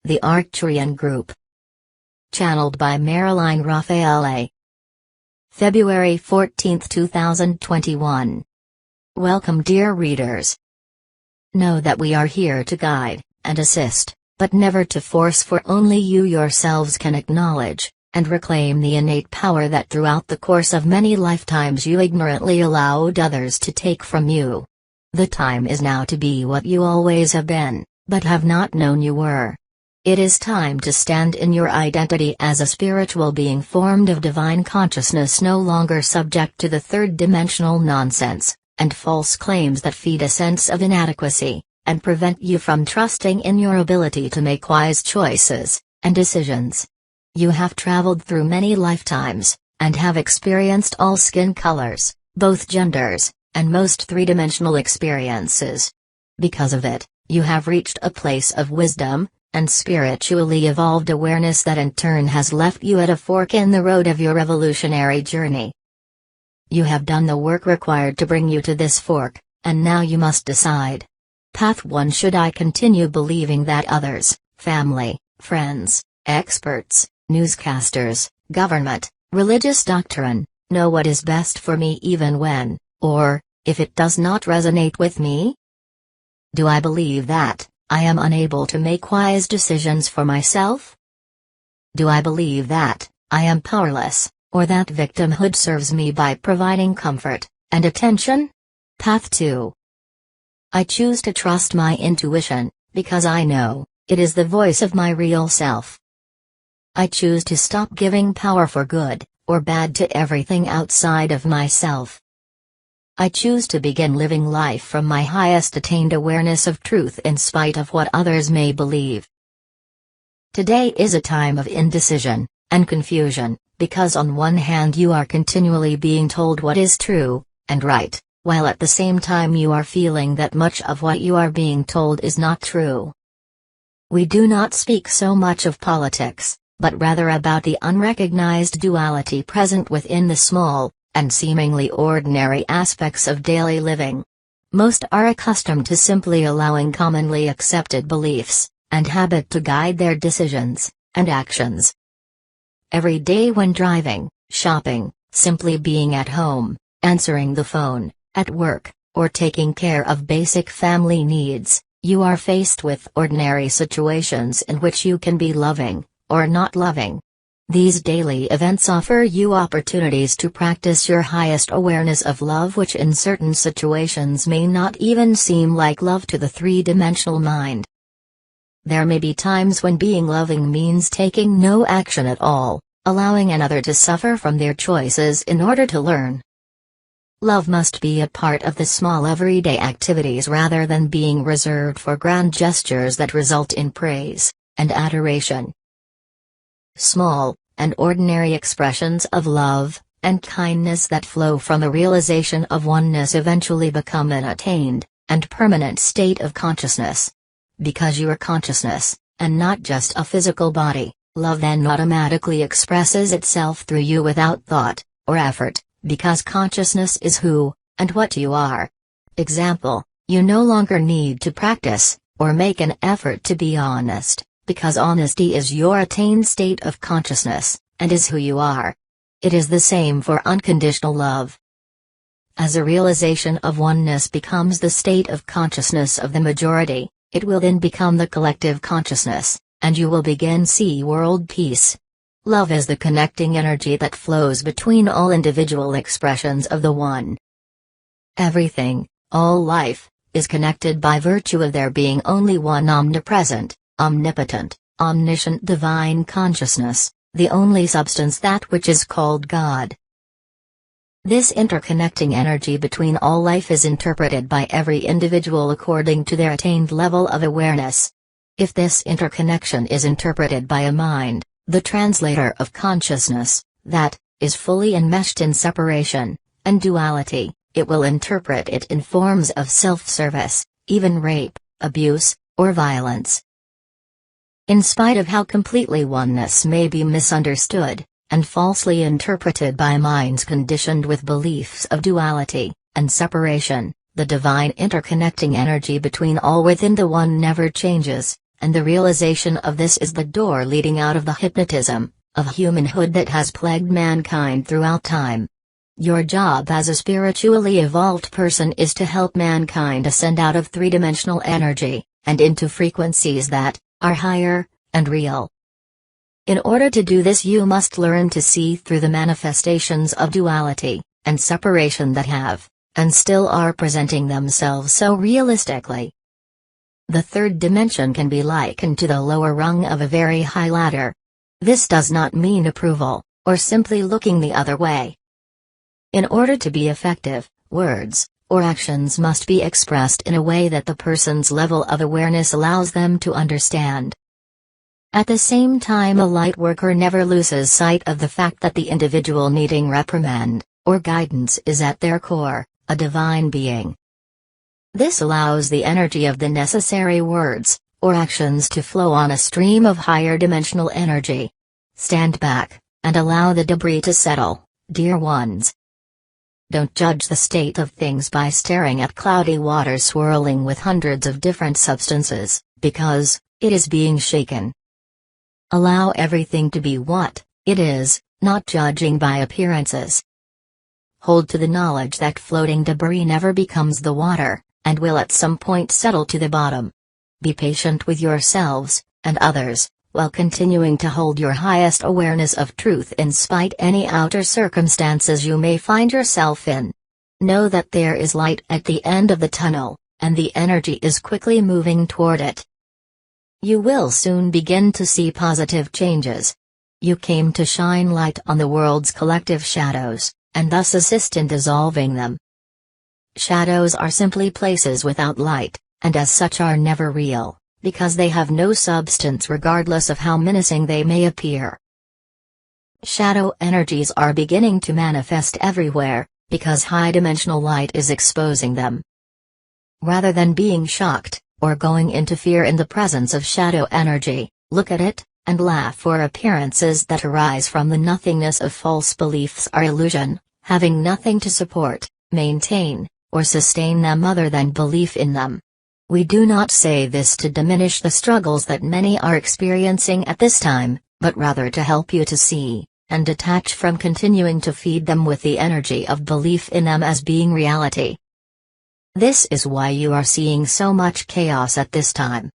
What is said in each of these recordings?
The Arcturian Group. Channeled by Marilyn Raffaele. February 14, 2021. Welcome, dear readers. Know that we are here to guide and assist, but never to force, for only you yourselves can acknowledge and reclaim the innate power that throughout the course of many lifetimes you ignorantly allowed others to take from you. The time is now to be what you always have been, but have not known you were. It is time to stand in your identity as a spiritual being formed of divine consciousness, no longer subject to the third-dimensional nonsense and false claims that feed a sense of inadequacy and prevent you from trusting in your ability to make wise choices and decisions. You have traveled through many lifetimes and have experienced all skin colors, both genders, and most three-dimensional experiences. Because of it, you have reached a place of wisdom and spiritually evolved awareness that in turn has left you at a fork in the road of your revolutionary journey. You have done the work required to bring you to this fork, and now you must decide. Path 1: should I continue believing that others, family, friends, experts, newscasters, government, religious doctrine, know what is best for me even when, or, if it does not resonate with me? Do I believe that I am unable to make wise decisions for myself? Do I believe that I am powerless, or that victimhood serves me by providing comfort and attention? Path 2. I choose to trust my intuition, because I know it is the voice of my real self. I choose to stop giving power for good or bad to everything outside of myself. I choose to begin living life from my highest attained awareness of truth in spite of what others may believe. Today is a time of indecision and confusion, because on one hand you are continually being told what is true and right, while at the same time you are feeling that much of what you are being told is not true. We do not speak so much of politics, but rather about the unrecognized duality present within the small and seemingly ordinary aspects of daily living. Most are accustomed to simply allowing commonly accepted beliefs and habit to guide their decisions and actions. Every day when driving, shopping, simply being at home, answering the phone, at work, or taking care of basic family needs, you are faced with ordinary situations in which you can be loving or not loving. These daily events offer you opportunities to practice your highest awareness of love, which in certain situations may not even seem like love to the three-dimensional mind. There may be times when being loving means taking no action at all, allowing another to suffer from their choices in order to learn. Love must be a part of the small everyday activities rather than being reserved for grand gestures that result in praise and adoration. Small and ordinary expressions of love and kindness that flow from the realization of oneness eventually become an attained and permanent state of consciousness. Because you are consciousness, and not just a physical body, love then automatically expresses itself through you without thought or effort, because consciousness is who and what you are. Example: you no longer need to practice or make an effort to be honest, because honesty is your attained state of consciousness, and is who you are. It is the same for unconditional love. As a realization of oneness becomes the state of consciousness of the majority, it will then become the collective consciousness, and you will begin see world peace. Love is the connecting energy that flows between all individual expressions of the One. Everything, all life, is connected by virtue of there being only one omnipresent, omnipotent, omniscient divine consciousness, the only substance, that which is called God. This interconnecting energy between all life is interpreted by every individual according to their attained level of awareness. If this interconnection is interpreted by a mind, the translator of consciousness, that is fully enmeshed in separation and duality, it will interpret it in forms of self-service, even rape, abuse, or violence. In spite of how completely oneness may be misunderstood and falsely interpreted by minds conditioned with beliefs of duality and separation, the divine interconnecting energy between all within the One never changes, and the realization of this is the door leading out of the hypnotism of humanhood that has plagued mankind throughout time. Your job as a spiritually evolved person is to help mankind ascend out of three-dimensional energy, and into frequencies that are higher and real. In order to do this, you must learn to see through the manifestations of duality and separation that have, and still are presenting themselves so realistically. The third dimension can be likened to the lower rung of a very high ladder. This does not mean approval, or simply looking the other way. In order to be effective, words or actions must be expressed in a way that the person's level of awareness allows them to understand. At the same time, a light worker never loses sight of the fact that the individual needing reprimand or guidance is at their core a divine being. This allows the energy of the necessary words or actions to flow on a stream of higher dimensional energy. Stand back and allow the debris to settle, dear ones. Don't judge the state of things by staring at cloudy water swirling with hundreds of different substances, because it is being shaken. Allow everything to be what it is, not judging by appearances. Hold to the knowledge that floating debris never becomes the water, and will at some point settle to the bottom. Be patient with yourselves and others, while continuing to hold your highest awareness of truth in spite any outer circumstances you may find yourself in. Know that there is light at the end of the tunnel, and the energy is quickly moving toward it. You will soon begin to see positive changes. You came to shine light on the world's collective shadows, and thus assist in dissolving them. Shadows are simply places without light, and as such are never real, because they have no substance regardless of how menacing they may appear. Shadow energies are beginning to manifest everywhere, because high-dimensional light is exposing them. Rather than being shocked, or going into fear in the presence of shadow energy, look at it, and laugh, for appearances that arise from the nothingness of false beliefs are illusion, having nothing to support, maintain, or sustain them other than belief in them. We do not say this to diminish the struggles that many are experiencing at this time, but rather to help you to see, and detach from continuing to feed them with the energy of belief in them as being reality. This is why you are seeing so much chaos at this time.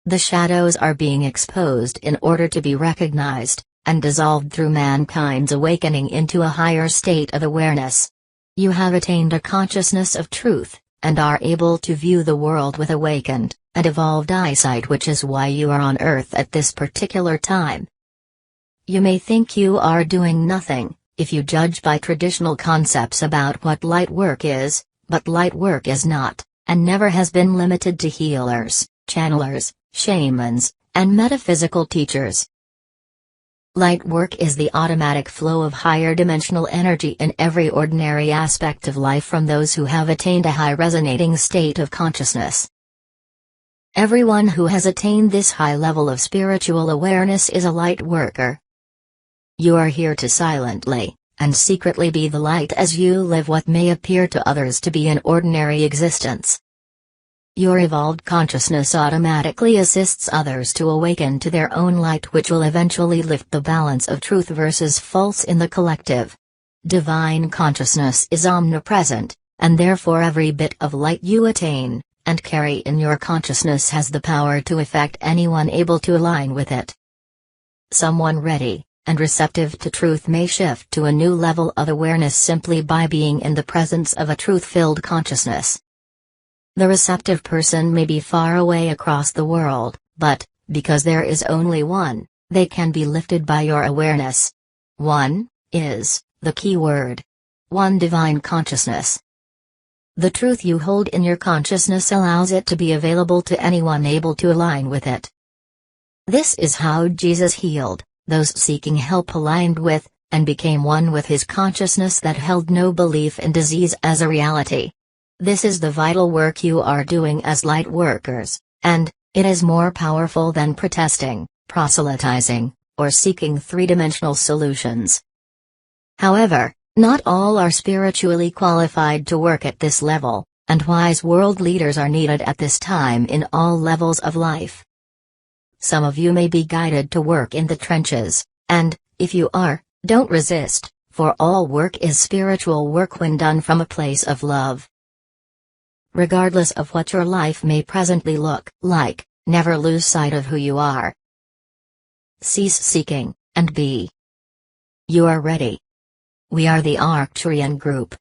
The shadows are being exposed in order to be recognized, and dissolved through mankind's awakening into a higher state of awareness. You have attained a consciousness of truth, and are able to view the world with awakened and evolved eyesight, which is why you are on Earth at this particular time. You may think you are doing nothing, if you judge by traditional concepts about what light work is, but light work is not, and never has been limited to healers, channelers, shamans, and metaphysical teachers. Light work is the automatic flow of higher dimensional energy in every ordinary aspect of life from those who have attained a high resonating state of consciousness. Everyone who has attained this high level of spiritual awareness is a light worker. You are here to silently and secretly be the light as you live what may appear to others to be an ordinary existence. Your evolved consciousness automatically assists others to awaken to their own light, which will eventually lift the balance of truth versus false in the collective. Divine consciousness is omnipresent, and therefore every bit of light you attain and carry in your consciousness has the power to affect anyone able to align with it. Someone ready and receptive to truth may shift to a new level of awareness simply by being in the presence of a truth-filled consciousness. The receptive person may be far away across the world, but, because there is only one, they can be lifted by your awareness. One is the key word. One divine consciousness. The truth you hold in your consciousness allows it to be available to anyone able to align with it. This is how Jesus healed those seeking help aligned with, and became one with his consciousness that held no belief in disease as a reality. This is the vital work you are doing as light workers, and it is more powerful than protesting, proselytizing, or seeking three-dimensional solutions. However, not all are spiritually qualified to work at this level, and wise world leaders are needed at this time in all levels of life. Some of you may be guided to work in the trenches, and, if you are, don't resist, for all work is spiritual work when done from a place of love. Regardless of what your life may presently look like, never lose sight of who you are. Cease seeking, and be. You are ready. We are the Arcturian Group.